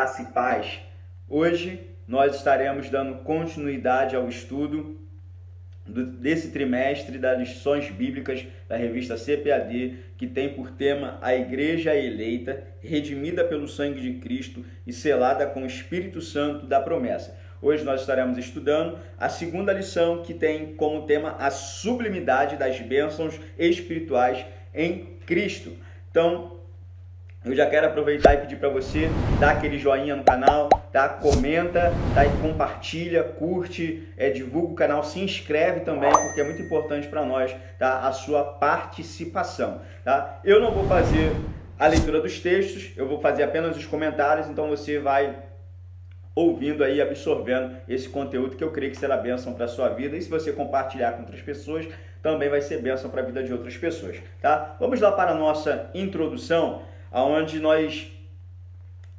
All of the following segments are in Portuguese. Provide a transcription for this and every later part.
graça e paz. Hoje nós estaremos dando continuidade ao estudo desse trimestre das lições bíblicas da revista CPAD, que tem por tema a Igreja Eleita, redimida pelo sangue de Cristo e selada com o Espírito Santo da promessa. Hoje nós estaremos estudando a segunda lição, que tem como tema a sublimidade das bênçãos espirituais em Cristo. Então, eu já quero aproveitar e pedir para você dar aquele joinha no canal, tá? Comenta, tá? E compartilha, curte, divulga o canal, se inscreve também, porque é muito importante para nós, tá? A sua participação, tá? Eu não vou fazer a leitura dos textos, eu vou fazer apenas os comentários, então você vai ouvindo aí, absorvendo esse conteúdo que eu creio que será bênção para a sua vida. E se você compartilhar com outras pessoas, também vai ser bênção para a vida de outras pessoas, tá? Vamos lá para a nossa introdução, onde nós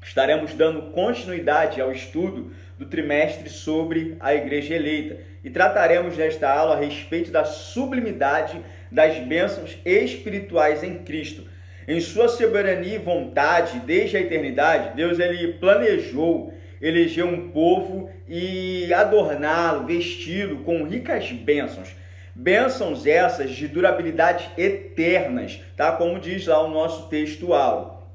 estaremos dando continuidade ao estudo do trimestre sobre a Igreja Eleita. E trataremos nesta aula a respeito da sublimidade das bênçãos espirituais em Cristo. Em sua soberania e vontade, desde a eternidade, Deus ele planejou eleger um povo e adorná-lo, vesti-lo com ricas bênçãos. Bênçãos essas de durabilidade eternas, tá? Como diz lá o nosso textual.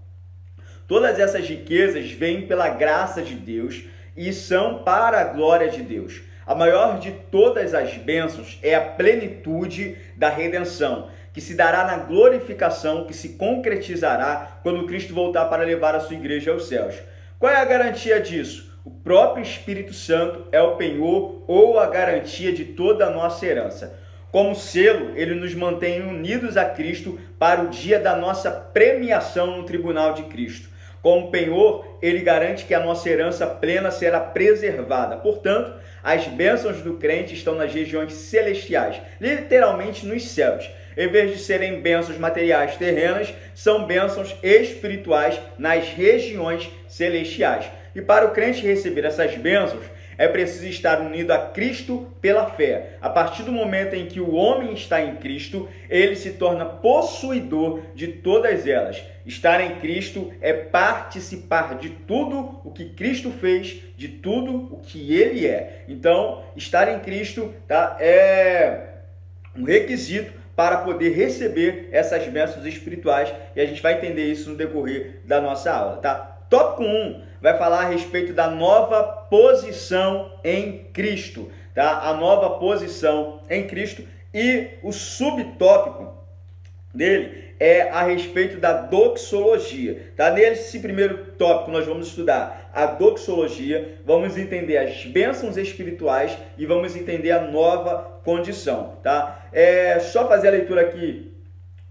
Todas essas riquezas vêm pela graça de Deus e são para a glória de Deus. A maior de todas as bênçãos é a plenitude da redenção, que se dará na glorificação, que se concretizará quando Cristo voltar para levar a sua igreja aos céus. Qual é a garantia disso? O próprio Espírito Santo é o penhor ou a garantia de toda a nossa herança. Como selo, ele nos mantém unidos a Cristo para o dia da nossa premiação no tribunal de Cristo. Como penhor, ele garante que a nossa herança plena será preservada. Portanto, as bênçãos do crente estão nas regiões celestiais, literalmente nos céus. Em vez de serem bênçãos materiais terrenas, são bênçãos espirituais nas regiões celestiais. E para o crente receber essas bênçãos, é preciso estar unido a Cristo pela fé. A partir do momento em que o homem está em Cristo, ele se torna possuidor de todas elas. Estar em Cristo é participar de tudo o que Cristo fez, de tudo o que ele é. Então, estar em Cristo, tá, é um requisito para poder receber essas bênçãos espirituais, e a gente vai entender isso no decorrer da nossa aula, tá? Tópico 1 vai falar a respeito da nova posição em Cristo, tá? A nova posição em Cristo, e o subtópico dele é a respeito da doxologia, tá? Nesse primeiro tópico nós vamos estudar a doxologia, vamos entender as bênçãos espirituais e vamos entender a nova condição, tá? Só fazer a leitura aqui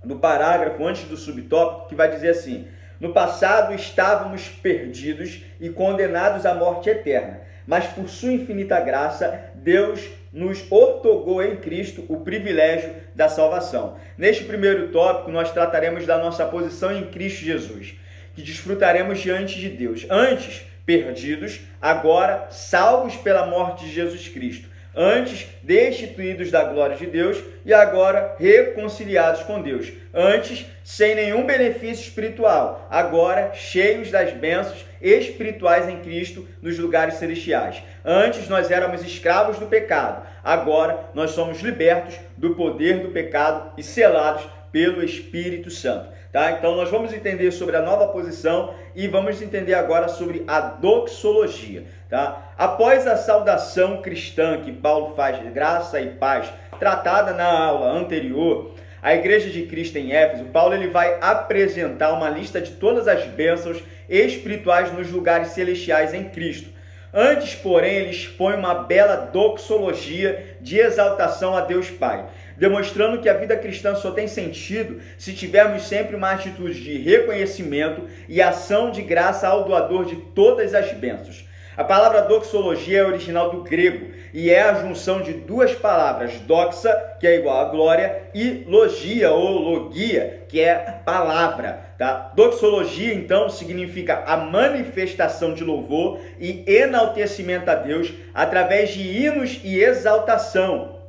do parágrafo antes do subtópico, que vai dizer assim: no passado estávamos perdidos e condenados à morte eterna, mas por sua infinita graça, Deus nos outorgou em Cristo o privilégio da salvação. Neste primeiro tópico, nós trataremos da nossa posição em Cristo Jesus, que desfrutaremos diante de Deus. Antes, perdidos, agora salvos pela morte de Jesus Cristo. Antes, destituídos da glória de Deus e agora reconciliados com Deus. Antes, sem nenhum benefício espiritual, agora cheios das bênçãos espirituais em Cristo nos lugares celestiais. Antes, nós éramos escravos do pecado, agora nós somos libertos do poder do pecado e selados pelo Espírito Santo. Tá? Então nós vamos entender sobre a nova posição e vamos entender agora sobre a doxologia. Tá? Após a saudação cristã que Paulo faz, graça e paz, tratada na aula anterior, a Igreja de Cristo em Éfeso, Paulo ele vai apresentar uma lista de todas as bênçãos espirituais nos lugares celestiais em Cristo. Antes, porém, ele expõe uma bela doxologia de exaltação a Deus Pai, demonstrando que a vida cristã só tem sentido se tivermos sempre uma atitude de reconhecimento e ação de graça ao doador de todas as bênçãos. A palavra doxologia é original do grego e é a junção de duas palavras, doxa, que é igual a glória, e logia ou logia, que é palavra. Tá? Doxologia, então, significa a manifestação de louvor e enaltecimento a Deus através de hinos e exaltação.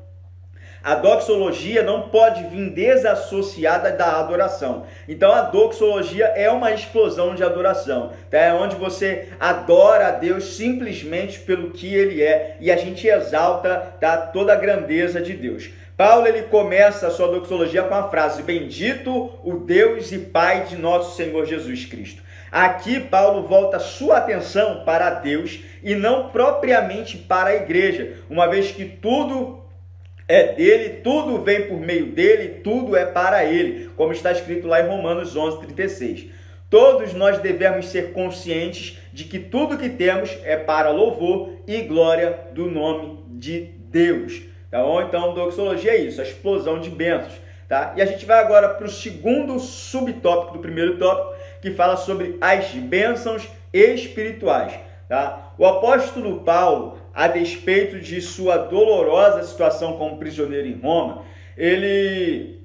A doxologia não pode vir desassociada da adoração. Então a doxologia é uma explosão de adoração, tá? É onde você adora a Deus simplesmente pelo que Ele é e a gente exalta, tá, toda a grandeza de Deus. Paulo ele começa a sua doxologia com a frase: bendito o Deus e Pai de nosso Senhor Jesus Cristo. Aqui Paulo volta sua atenção para Deus e não propriamente para a igreja, uma vez que tudo é dele, tudo vem por meio dele, tudo é para ele, como está escrito lá em Romanos 11:36. Todos nós devemos ser conscientes de que tudo que temos é para louvor e glória do nome de Deus. Tá bom? Então, doxologia é isso, a explosão de bênçãos. Tá? E a gente vai agora para o segundo subtópico do primeiro tópico, que fala sobre as bênçãos espirituais. Tá? O apóstolo Paulo, a despeito de sua dolorosa situação como prisioneiro em Roma, ele,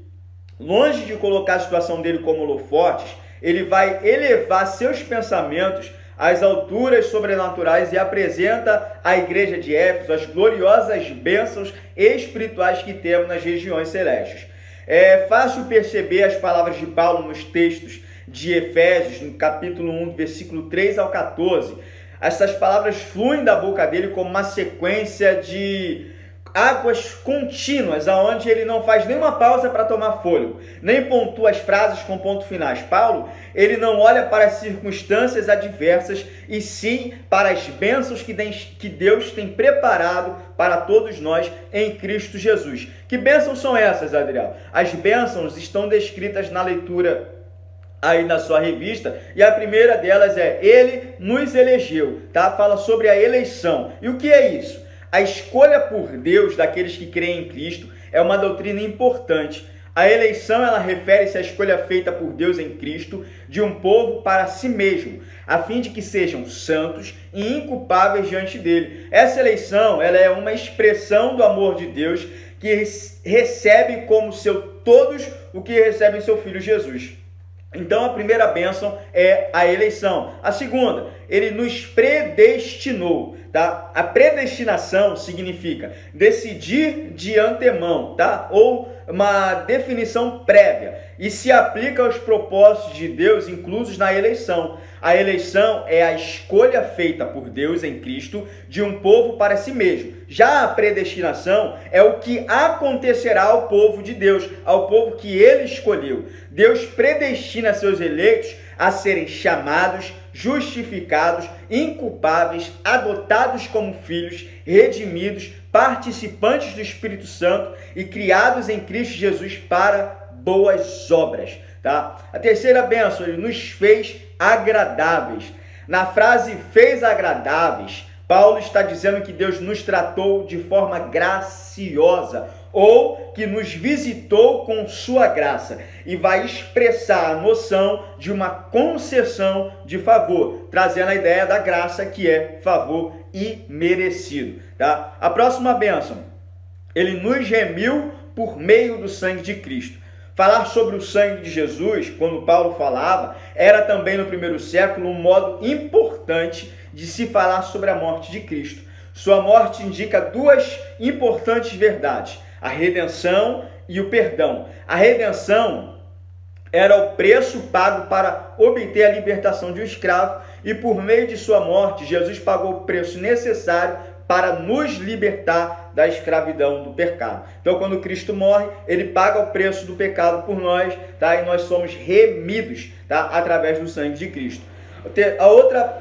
longe de colocar a situação dele como holofotes, ele vai elevar seus pensamentos às alturas sobrenaturais e apresenta à igreja de Éfeso as gloriosas bênçãos espirituais que temos nas regiões celestes. É fácil perceber as palavras de Paulo nos textos de Efésios, no capítulo 1, versículo 3 ao 14. Essas palavras fluem da boca dele como uma sequência de águas contínuas, aonde ele não faz nenhuma pausa para tomar fôlego, nem pontua as frases com pontos finais. Paulo, ele não olha para as circunstâncias adversas, e sim para as bênçãos que Deus tem preparado para todos nós em Cristo Jesus. Que bênçãos são essas, Adriel? As bênçãos estão descritas na leitura aí na sua revista, e a primeira delas é: ele nos elegeu, tá? Fala sobre a eleição. E o que é isso? A escolha por Deus daqueles que creem em Cristo é uma doutrina importante. A eleição, ela refere-se à escolha feita por Deus em Cristo de um povo para si mesmo, a fim de que sejam santos e inculpáveis diante dele. Essa eleição, ela é uma expressão do amor de Deus que recebe como seu todos o que recebe em seu Filho Jesus. Então a primeira bênção é a eleição. A segunda, ele nos predestinou, tá? A predestinação significa decidir de antemão, tá? Ou uma definição prévia, e se aplica aos propósitos de Deus inclusos na eleição. A eleição é a escolha feita por Deus em Cristo de um povo para si mesmo. Já a predestinação é o que acontecerá ao povo de Deus, ao povo que ele escolheu. Deus predestina seus eleitos a serem chamados, justificados, inculpáveis, adotados como filhos, redimidos, participantes do Espírito Santo e criados em Cristo Jesus para boas obras. Tá? A terceira bênção, ele nos fez agradáveis. Na frase fez agradáveis, Paulo está dizendo que Deus nos tratou de forma graciosa, ou que nos visitou com sua graça, e vai expressar a noção de uma concessão de favor, trazendo a ideia da graça, que é favor imerecido. Tá? A próxima bênção, ele nos remiu por meio do sangue de Cristo. Falar sobre o sangue de Jesus, quando Paulo falava, era também no primeiro século um modo importante de se falar sobre a morte de Cristo. Sua morte indica duas importantes verdades: a redenção e o perdão. A redenção era o preço pago para obter a libertação de um escravo, e por meio de sua morte, Jesus pagou o preço necessário para nos libertar da escravidão do pecado. Então, quando Cristo morre, ele paga o preço do pecado por nós, tá? E nós somos remidos, tá? Através do sangue de Cristo. A outra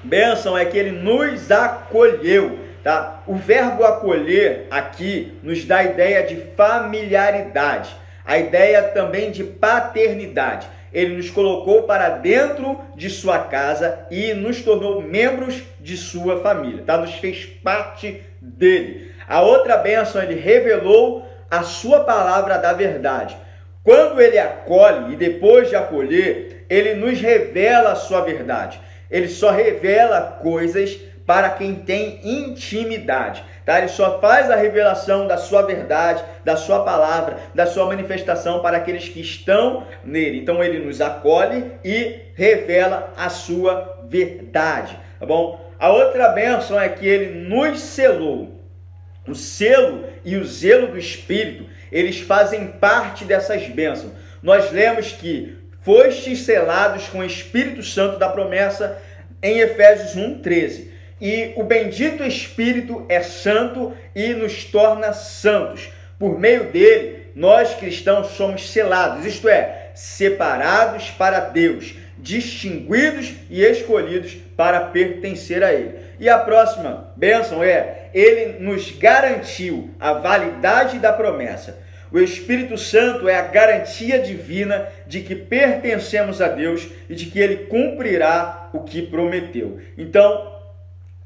bênção é que ele nos acolheu, tá? O verbo acolher aqui nos dá a ideia de familiaridade, a ideia também de paternidade. Ele nos colocou para dentro de sua casa e nos tornou membros de sua família, tá? Nos fez parte dele. A outra bênção, ele revelou a sua palavra da verdade. Quando ele acolhe e depois de acolher, ele nos revela a sua verdade. Ele só revela coisas para quem tem intimidade, tá? Ele só faz a revelação da sua verdade, da sua palavra, da sua manifestação para aqueles que estão nele. Então ele nos acolhe e revela a sua verdade, tá bom? A outra bênção é que ele nos selou. O selo e o zelo do Espírito, eles fazem parte dessas bênçãos. Nós lemos que fostes selados com o Espírito Santo da promessa em Efésios 1:13. E o bendito Espírito é santo e nos torna santos. Por meio dele, nós cristãos somos selados, isto é, separados para Deus, distinguidos e escolhidos para pertencer a Ele. E a próxima bênção é, Ele nos garantiu a validade da promessa. O Espírito Santo é a garantia divina de que pertencemos a Deus e de que Ele cumprirá o que prometeu. Então,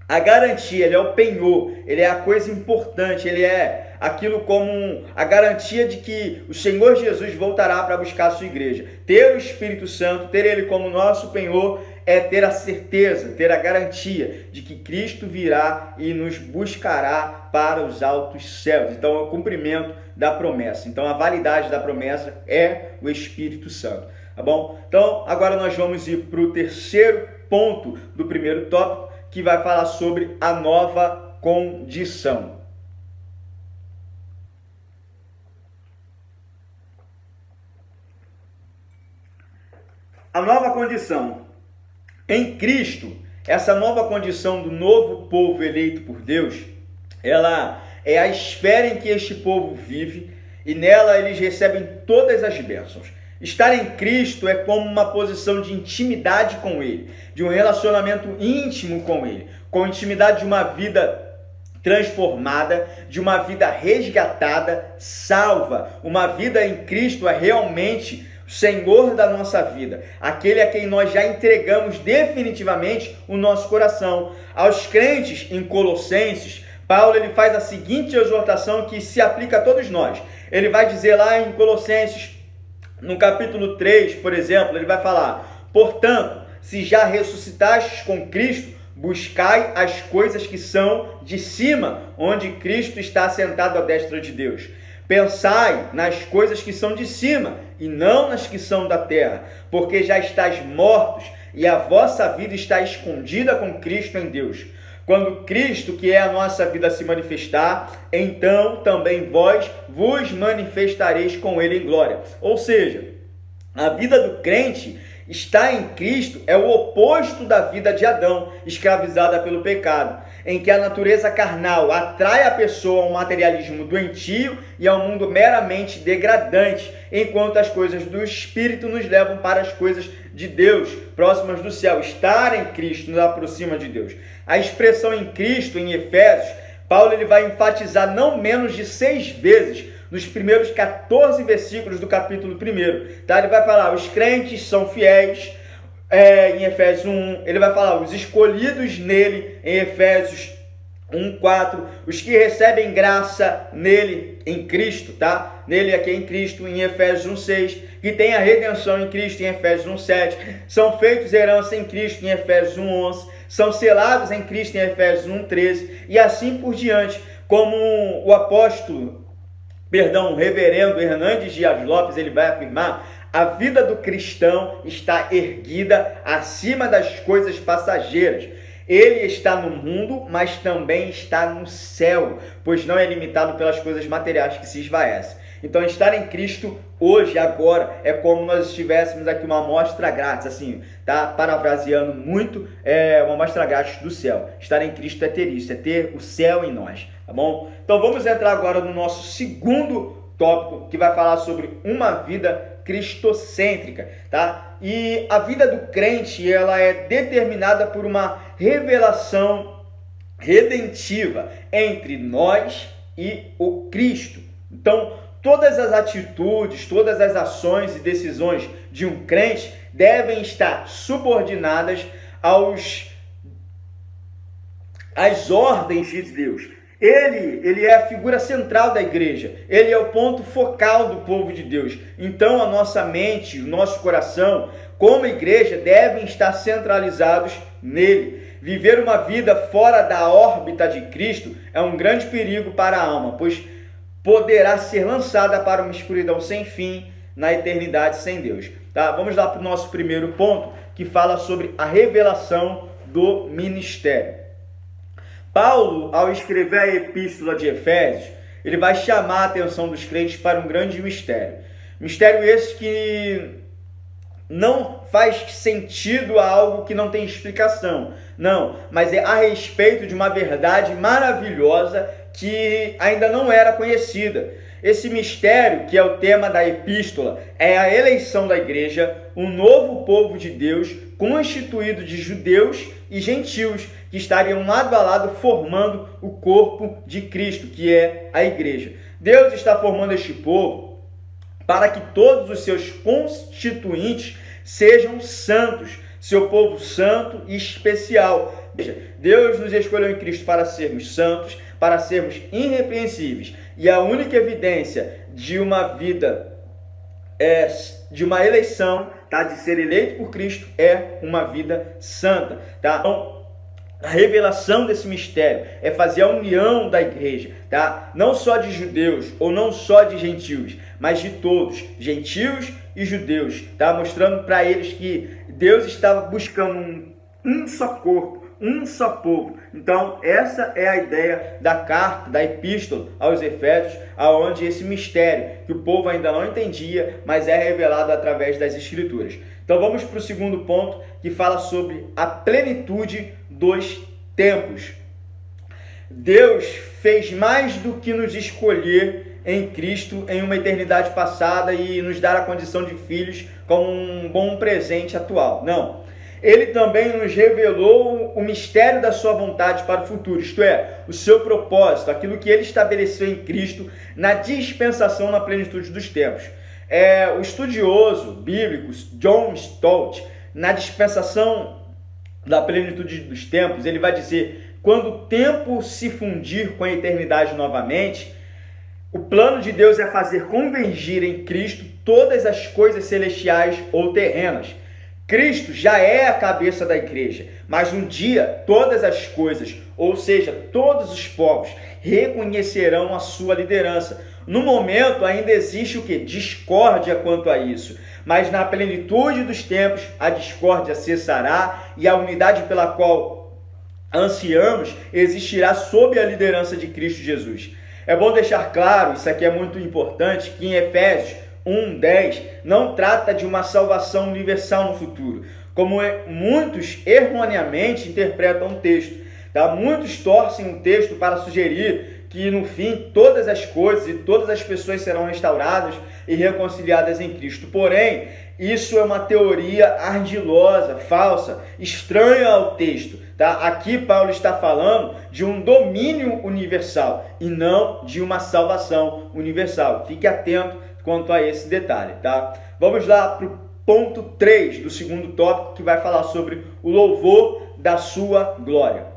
a garantia, ele é o penhor, ele é a coisa importante, ele é aquilo como a garantia de que o Senhor Jesus voltará para buscar a sua igreja. Ter o Espírito Santo, ter ele como nosso penhor, é ter a certeza, ter a garantia de que Cristo virá e nos buscará para os altos céus. Então é o cumprimento da promessa. Então a validade da promessa é o Espírito Santo. Tá bom? Então agora nós vamos ir para o terceiro ponto do primeiro tópico, que vai falar sobre a nova condição. A nova condição. Em Cristo, essa nova condição do novo povo eleito por Deus, ela é a esfera em que este povo vive e nela eles recebem todas as bênçãos. Estar em Cristo é como uma posição de intimidade com Ele, de um relacionamento íntimo com Ele, com a intimidade de uma vida transformada, de uma vida resgatada, salva. Uma vida em Cristo é realmente o Senhor da nossa vida, aquele a quem nós já entregamos definitivamente o nosso coração. Aos crentes em Colossenses, Paulo ele faz a seguinte exortação que se aplica a todos nós. Ele vai dizer lá em Colossenses, no capítulo 3, por exemplo, ele vai falar: portanto, se já ressuscitastes com Cristo, buscai as coisas que são de cima, onde Cristo está sentado à destra de Deus. Pensai nas coisas que são de cima, e não nas que são da terra, porque já estáis mortos, e a vossa vida está escondida com Cristo em Deus. Quando Cristo, que é a nossa vida, se manifestar, então também vós vos manifestareis com Ele em glória. Ou seja, a vida do crente está em Cristo é o oposto da vida de Adão, escravizada pelo pecado, em que a natureza carnal atrai a pessoa ao materialismo doentio e ao mundo meramente degradante, enquanto as coisas do Espírito nos levam para as coisas de Deus, próximas do céu. Estar em Cristo nos aproxima de Deus. A expressão em Cristo, em Efésios, Paulo ele vai enfatizar não menos de 6 vezes nos primeiros 14 versículos do capítulo 1. Tá? Ele vai falar, os crentes são fiéis, em Efésios 1. Ele vai falar, os escolhidos nele, em Efésios 1:4, os que recebem graça nele, em Cristo, tá? Nele aqui em Cristo, em Efésios 1:6, que tem a redenção em Cristo, em Efésios 1:7, são feitos herança em Cristo, em Efésios 1:11, são selados em Cristo, em Efésios 1:13, e assim por diante, como o reverendo Hernandes Dias Lopes, ele vai afirmar, a vida do cristão está erguida acima das coisas passageiras. Ele está no mundo, mas também está no céu, pois não é limitado pelas coisas materiais que se esvaecem. Então, estar em Cristo hoje, agora, é como nós estivéssemos aqui uma amostra grátis, assim, tá? Parafraseando muito, uma amostra grátis do céu. Estar em Cristo é ter isso, é ter o céu em nós, tá bom? Então, vamos entrar agora no nosso segundo tópico, que vai falar sobre uma vida cristocêntrica, tá? E a vida do crente, ela é determinada por uma revelação redentiva entre nós e o Cristo. Então, todas as atitudes, todas as ações e decisões de um crente devem estar subordinadas às ordens de Deus. Ele é a figura central da igreja, ele é o ponto focal do povo de Deus. Então a nossa mente, o nosso coração, como igreja, devem estar centralizados nele. Viver uma vida fora da órbita de Cristo é um grande perigo para a alma, pois poderá ser lançada para uma escuridão sem fim na eternidade sem Deus. Tá? Vamos lá para o nosso primeiro ponto, que fala sobre a revelação do ministério. Paulo, ao escrever a epístola de Efésios, ele vai chamar a atenção dos crentes para um grande mistério. Mistério esse que não faz sentido a algo que não tem explicação. Não, mas é a respeito de uma verdade maravilhosa que ainda não era conhecida. Esse mistério, que é o tema da epístola, é a eleição da igreja, um novo povo de Deus, constituído de judeus e gentios, que estariam lado a lado formando o corpo de Cristo, que é a igreja. Deus está formando este povo para que todos os seus constituintes sejam santos, seu povo santo e especial. Deus nos escolheu em Cristo para sermos santos, para sermos irrepreensíveis. E a única evidência de uma vida, de uma eleição, tá? De ser eleito por Cristo, é uma vida santa. Tá? Então, a revelação desse mistério é fazer a união da igreja, tá? Não só de judeus ou não só de gentios, mas de todos, gentios e judeus, tá? Mostrando para eles que Deus estava buscando um só corpo, um só povo. Então, essa é a ideia da carta, da epístola aos Efésios, aonde esse mistério que o povo ainda não entendia, mas é revelado através das Escrituras. Então, vamos para o segundo ponto, que fala sobre a plenitude dos tempos. Deus fez mais do que nos escolher em Cristo em uma eternidade passada e nos dar a condição de filhos como um bom presente atual. Não. Ele também nos revelou o mistério da sua vontade para o futuro, isto é, o seu propósito, aquilo que ele estabeleceu em Cristo na dispensação na plenitude dos tempos. O estudioso bíblico John Stott, na dispensação da plenitude dos tempos, ele vai dizer: quando o tempo se fundir com a eternidade novamente, o plano de Deus é fazer convergir em Cristo todas as coisas celestiais ou terrenas. Cristo já é a cabeça da igreja, mas um dia todas as coisas, ou seja, todos os povos, reconhecerão a sua liderança. No momento ainda existe o que? Discórdia quanto a isso, mas na plenitude dos tempos a discórdia cessará e a unidade pela qual ansiamos existirá sob a liderança de Cristo Jesus. É bom deixar claro, isso aqui é muito importante, que em Efésios 1:10 não trata de uma salvação universal no futuro, como muitos erroneamente interpretam o texto. Tá? Muitos torcem o texto para sugerir que no fim todas as coisas e todas as pessoas serão restauradas e reconciliadas em Cristo. Porém, isso é uma teoria ardilosa, falsa, estranha ao texto. Tá? Aqui Paulo está falando de um domínio universal e não de uma salvação universal. Fique atento quanto a esse detalhe. Tá? Vamos lá para o ponto 3 do segundo tópico, que vai falar sobre o louvor da sua glória.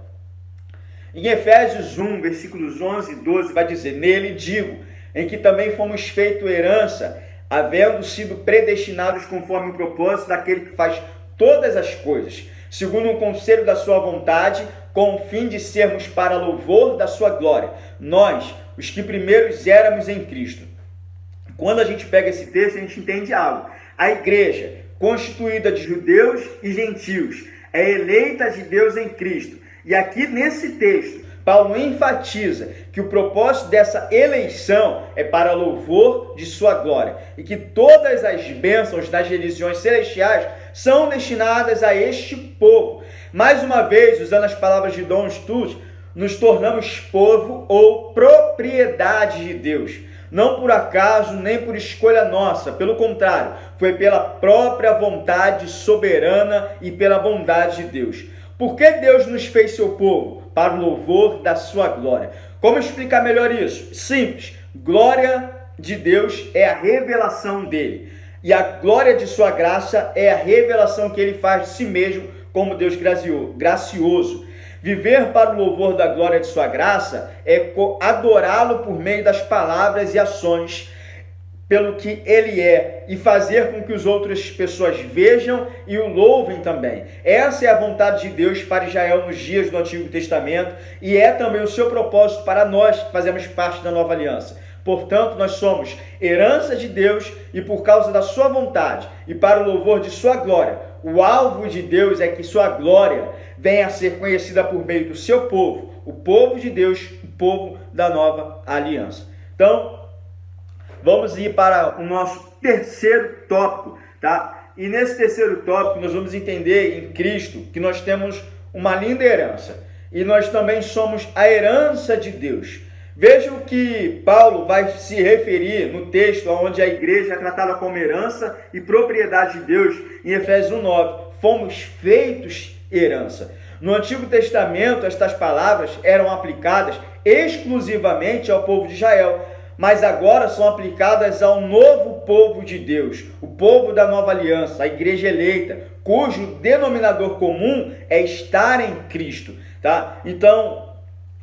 Em Efésios 1, versículos 11 e 12, vai dizer: nele digo, em que também fomos feito herança, havendo sido predestinados conforme o propósito daquele que faz todas as coisas, segundo o conselho da sua vontade, com o fim de sermos para louvor da sua glória, nós, os que primeiros éramos em Cristo. Quando a gente pega esse texto, a gente entende algo. A igreja, constituída de judeus e gentios, é eleita de Deus em Cristo. E aqui nesse texto, Paulo enfatiza que o propósito dessa eleição é para louvor de sua glória e que todas as bênçãos das religiões celestiais são destinadas a este povo. Mais uma vez, usando as palavras de John Stott, nos tornamos povo ou propriedade de Deus. Não por acaso, nem por escolha nossa, pelo contrário, foi pela própria vontade soberana e pela bondade de Deus. Por que Deus nos fez seu povo? Para o louvor da sua glória. Como explicar melhor isso? Simples. Glória de Deus é a revelação dele. E a glória de sua graça é a revelação que ele faz de si mesmo como Deus gracioso. Viver para o louvor da glória de sua graça é adorá-lo por meio das palavras e ações pelo que ele é e fazer com que as outras pessoas vejam e o louvem também. Essa é a vontade de Deus para Israel nos dias do Antigo Testamento e é também o seu propósito para nós que fazemos parte da nova aliança. Portanto, nós somos herança de Deus e por causa da sua vontade e para o louvor de sua glória. O alvo de Deus é que sua glória venha a ser conhecida por meio do seu povo, o povo de Deus, o povo da nova aliança. Então, vamos ir para o nosso terceiro tópico, tá? E nesse terceiro tópico nós vamos entender em Cristo que nós temos uma linda herança e nós também somos a herança de Deus. Veja o que Paulo vai se referir no texto onde a igreja é tratada como herança e propriedade de Deus, em Efésios 1:9. Fomos feitos herança. No Antigo Testamento, estas palavras eram aplicadas exclusivamente ao povo de Israel, mas agora são aplicadas ao novo povo de Deus, o povo da nova aliança, a igreja eleita, cujo denominador comum é estar em Cristo, tá? Então,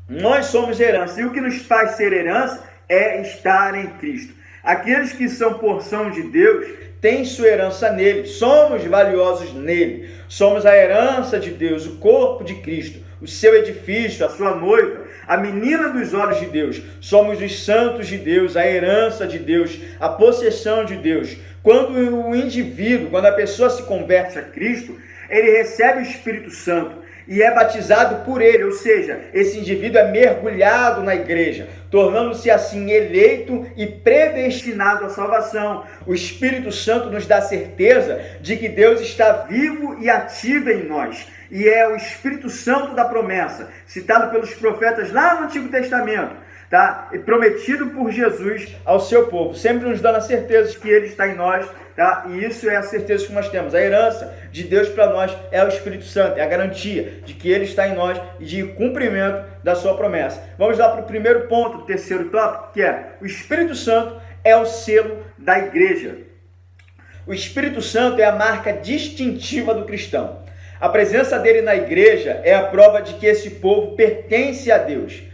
nós somos herança, e o que nos faz ser herança é estar em Cristo. Aqueles que são porção de Deus têm sua herança nele, somos valiosos nele, somos a herança de Deus, o corpo de Cristo, o seu edifício, a sua noiva, a menina dos olhos de Deus. Somos os santos de Deus, a herança de Deus, a possessão de Deus. Quando o indivíduo, quando a pessoa se converte a Cristo, ele recebe o Espírito Santo e é batizado por ele, ou seja, esse indivíduo é mergulhado na igreja, tornando-se assim eleito e predestinado à salvação. O Espírito Santo nos dá certeza de que Deus está vivo e ativo em nós. E é o Espírito Santo da promessa, citado pelos profetas lá no Antigo Testamento, tá? E prometido por Jesus ao seu povo, sempre nos dando a certeza de que ele está em nós, tá? E isso é a certeza que nós temos. A herança de Deus para nós é o Espírito Santo, é a garantia de que ele está em nós e de cumprimento da sua promessa. Vamos lá para o primeiro ponto, o terceiro tópico, que é: o Espírito Santo é o selo da igreja. O Espírito Santo é a marca distintiva do cristão. A presença dele na igreja é a prova de que esse povo pertence a Deus.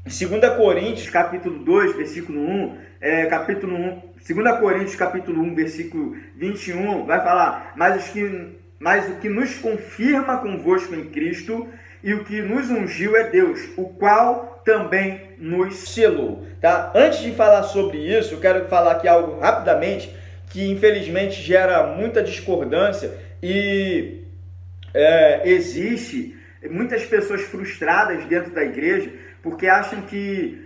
2 Coríntios, capítulo 2, versículo 1, 2 Coríntios, capítulo 1, versículo 21, vai falar: mas o que nos confirma convosco em Cristo e o que nos ungiu é Deus, o qual também nos selou. Tá? Antes de falar sobre isso, eu quero falar aqui algo rapidamente, que infelizmente gera muita discordância e existe muitas pessoas frustradas dentro da igreja porque acham que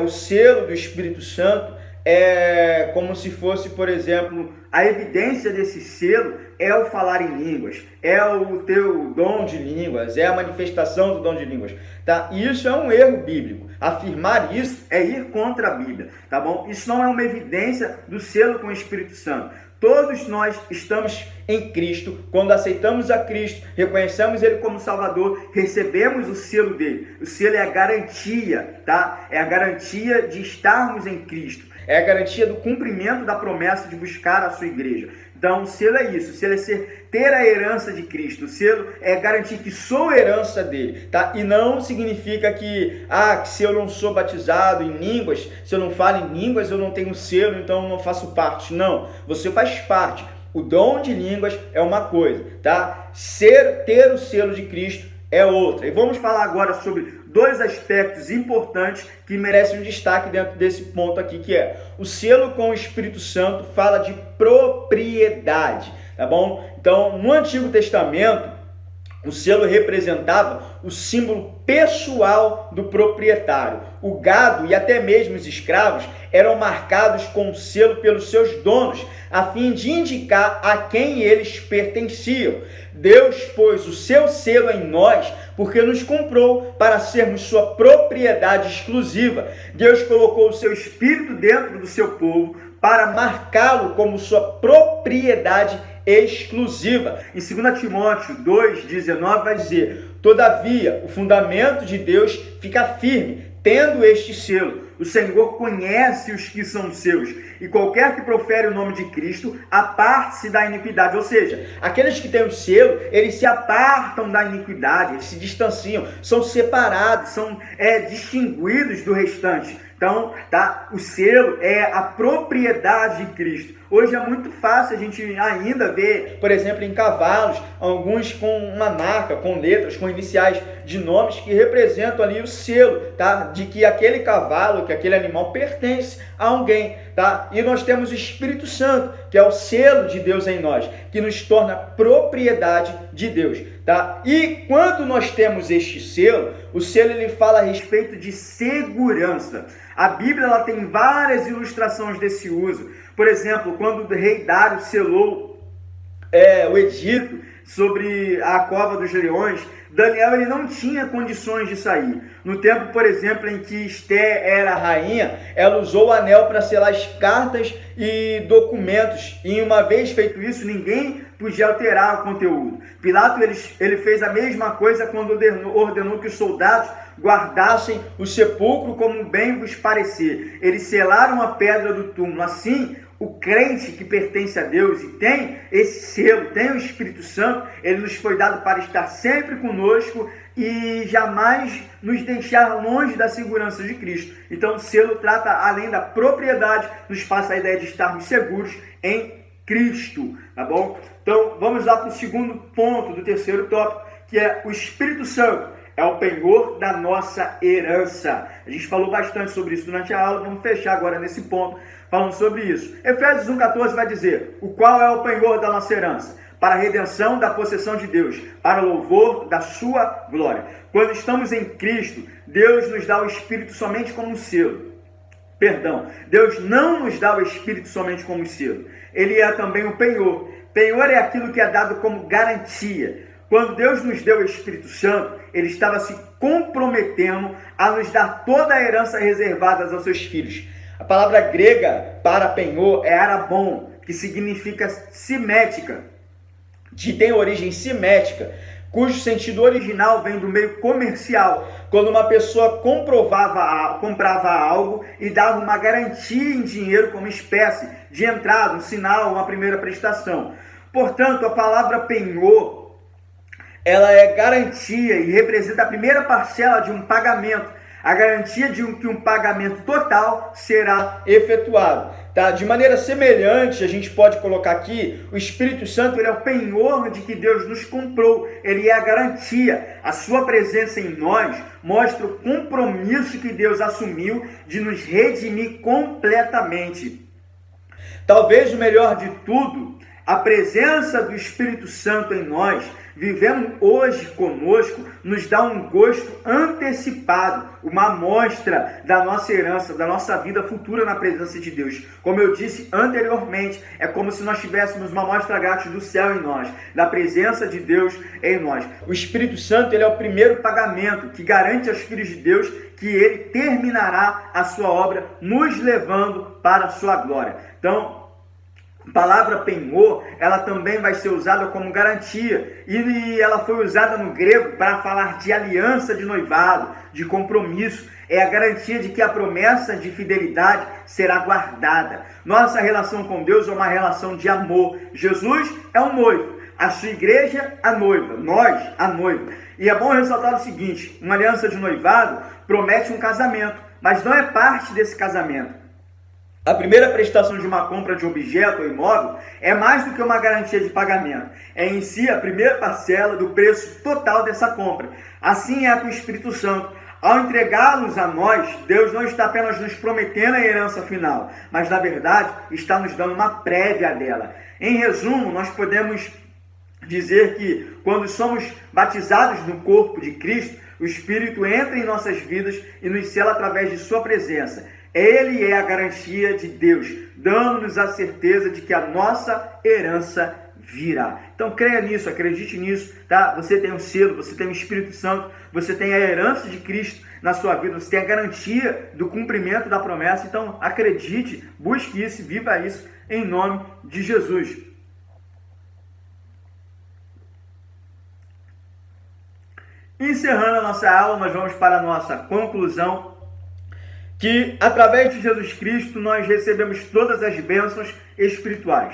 o selo do Espírito Santo é como se fosse, por exemplo, a evidência desse selo é o falar em línguas, é o teu dom de línguas, é a manifestação do dom de línguas, tá? E isso é um erro bíblico. Afirmar isso é ir contra a Bíblia, tá bom? Isso não é uma evidência do selo com o Espírito Santo. Todos nós estamos em Cristo, quando aceitamos a Cristo, reconhecemos Ele como Salvador, recebemos o selo dele. O selo é a garantia, tá? É a garantia de estarmos em Cristo. É a garantia do cumprimento da promessa de buscar a sua igreja. Então, o selo é isso. O selo é ter a herança de Cristo. O selo é garantir que sou herança dele, tá? E não significa que se eu não sou batizado em línguas, se eu não falo em línguas, eu não tenho selo, então eu não faço parte. Não, você faz parte. O dom de línguas é uma coisa, tá? Ter o selo de Cristo é outra. E vamos falar agora sobre dois aspectos importantes que merecem um destaque dentro desse ponto aqui, que é: o selo com o Espírito Santo fala de propriedade, tá bom? Então, no Antigo Testamento, o selo representava o símbolo pessoal do proprietário. O gado e até mesmo os escravos eram marcados com o selo pelos seus donos, a fim de indicar a quem eles pertenciam. Deus pôs o seu selo em nós porque nos comprou para sermos sua propriedade exclusiva. Deus colocou o seu Espírito dentro do seu povo para marcá-lo como sua propriedade exclusiva. Em 2 Timóteo 2,19 vai dizer: todavia, o fundamento de Deus fica firme, tendo este selo: o Senhor conhece os que são seus, e qualquer que profere o nome de Cristo, aparte-se da iniquidade. Ou seja, aqueles que têm o selo, eles se apartam da iniquidade, eles se distanciam, são separados, são distinguidos do restante. Então, tá? O selo é a propriedade de Cristo. Hoje é muito fácil a gente ainda ver, por exemplo, em cavalos, alguns com uma marca, com letras, com iniciais de nomes que representam ali o selo, tá? De que aquele cavalo, que aquele animal pertence a alguém, tá? E nós temos o Espírito Santo, que é o selo de Deus em nós, que nos torna propriedade de Deus, tá? E quando nós temos este selo, o selo ele fala a respeito de segurança. A Bíblia ela tem várias ilustrações desse uso. Por exemplo, quando o rei Dário selou o edito sobre a cova dos leões, Daniel ele não tinha condições de sair. No tempo, por exemplo, em que Esté era rainha, ela usou o anel para selar as cartas e documentos. E uma vez feito isso, ninguém podia alterar o conteúdo. Pilato ele fez a mesma coisa quando ordenou que os soldados guardassem o sepulcro como bem vos parecer. Eles selaram a pedra do túmulo. Assim, o crente que pertence a Deus e tem esse selo, tem o Espírito Santo, ele nos foi dado para estar sempre conosco e jamais nos deixar longe da segurança de Cristo. Então o selo trata, além da propriedade, nos passa a ideia de estarmos seguros em Cristo, tá bom? Então vamos lá para o segundo ponto do terceiro tópico, que é o Espírito Santo. É o penhor da nossa herança. A gente falou bastante sobre isso durante a aula, vamos fechar agora nesse ponto, falando sobre isso. Efésios 1,14 vai dizer, o qual é o penhor da nossa herança, para a redenção da possessão de Deus, para o louvor da sua glória. Quando estamos em Cristo, Deus nos dá o Espírito somente como um selo. Perdão, Deus não nos dá o Espírito somente como um selo. Ele é também o penhor. Penhor é aquilo que é dado como garantia. Quando Deus nos deu o Espírito Santo, Ele estava se comprometendo a nos dar toda a herança reservada aos seus filhos. A palavra grega para penhor é arabon, que significa simética, que tem origem simética, cujo sentido original vem do meio comercial, quando uma pessoa comprava algo e dava uma garantia em dinheiro como espécie de entrada, um sinal, uma primeira prestação. Portanto, a palavra penhor ela é garantia e representa a primeira parcela de um pagamento, a garantia de que um pagamento total será efetuado. Tá? De maneira semelhante, a gente pode colocar aqui, o Espírito Santo ele é o penhor de que Deus nos comprou, ele é a garantia. A sua presença em nós mostra o compromisso que Deus assumiu de nos redimir completamente. Talvez o melhor de tudo, a presença do Espírito Santo em nós, vivendo hoje conosco, nos dá um gosto antecipado, uma amostra da nossa herança, da nossa vida futura na presença de Deus. Como eu disse anteriormente, é como se nós tivéssemos uma amostra grátis do céu em nós, da presença de Deus em nós. O Espírito Santo ele é o primeiro pagamento que garante aos filhos de Deus que ele terminará a sua obra, nos levando para a sua glória. Então, a palavra penhor, ela também vai ser usada como garantia, e ela foi usada no grego para falar de aliança de noivado, de compromisso. É a garantia de que a promessa de fidelidade será guardada. Nossa relação com Deus é uma relação de amor. Jesus é o noivo, a sua igreja a noiva, nós a noiva. E é bom ressaltar o seguinte, uma aliança de noivado promete um casamento, mas não é parte desse casamento. A primeira prestação de uma compra de objeto ou imóvel é mais do que uma garantia de pagamento. É em si a primeira parcela do preço total dessa compra. Assim é com o Espírito Santo. Ao entregá-los a nós, Deus não está apenas nos prometendo a herança final, mas na verdade está nos dando uma prévia dela. Em resumo, nós podemos dizer que quando somos batizados no corpo de Cristo, o Espírito entra em nossas vidas e nos sela através de sua presença. Ele é a garantia de Deus, dando-nos a certeza de que a nossa herança virá. Então creia nisso, acredite nisso, tá? Você tem um selo, você tem o Espírito Santo, você tem a herança de Cristo na sua vida, você tem a garantia do cumprimento da promessa. Então acredite, busque isso, viva isso em nome de Jesus. Encerrando a nossa aula, nós vamos para a nossa conclusão, que através de Jesus Cristo nós recebemos todas as bênçãos espirituais.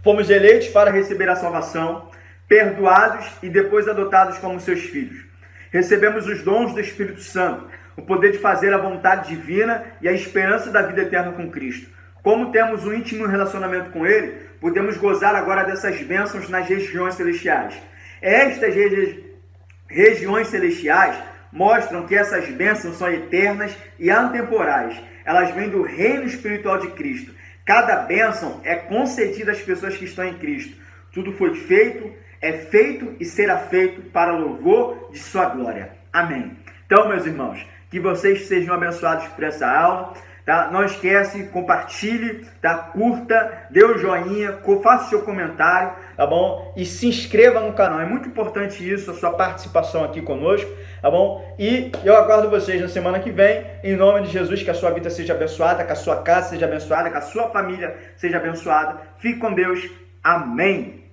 Fomos eleitos para receber a salvação, perdoados e depois adotados como seus filhos. Recebemos os dons do Espírito Santo, o poder de fazer a vontade divina e a esperança da vida eterna com Cristo. Como temos um íntimo relacionamento com Ele, podemos gozar agora dessas bênçãos nas regiões celestiais. Estas regiões celestiais mostram que essas bênçãos são eternas e atemporais. Elas vêm do reino espiritual de Cristo. Cada bênção é concedida às pessoas que estão em Cristo. Tudo foi feito é feito e será feito para louvor de sua glória. Amém. Então, meus irmãos, que vocês sejam abençoados por essa aula. Tá? Não esquece, compartilhe, tá? Curta, dê o joinha, faça o seu comentário, tá bom? E se inscreva no canal, é muito importante isso, a sua participação aqui conosco, tá bom? E eu aguardo vocês na semana que vem, em nome de Jesus, que a sua vida seja abençoada, que a sua casa seja abençoada, que a sua família seja abençoada. Fique com Deus, amém!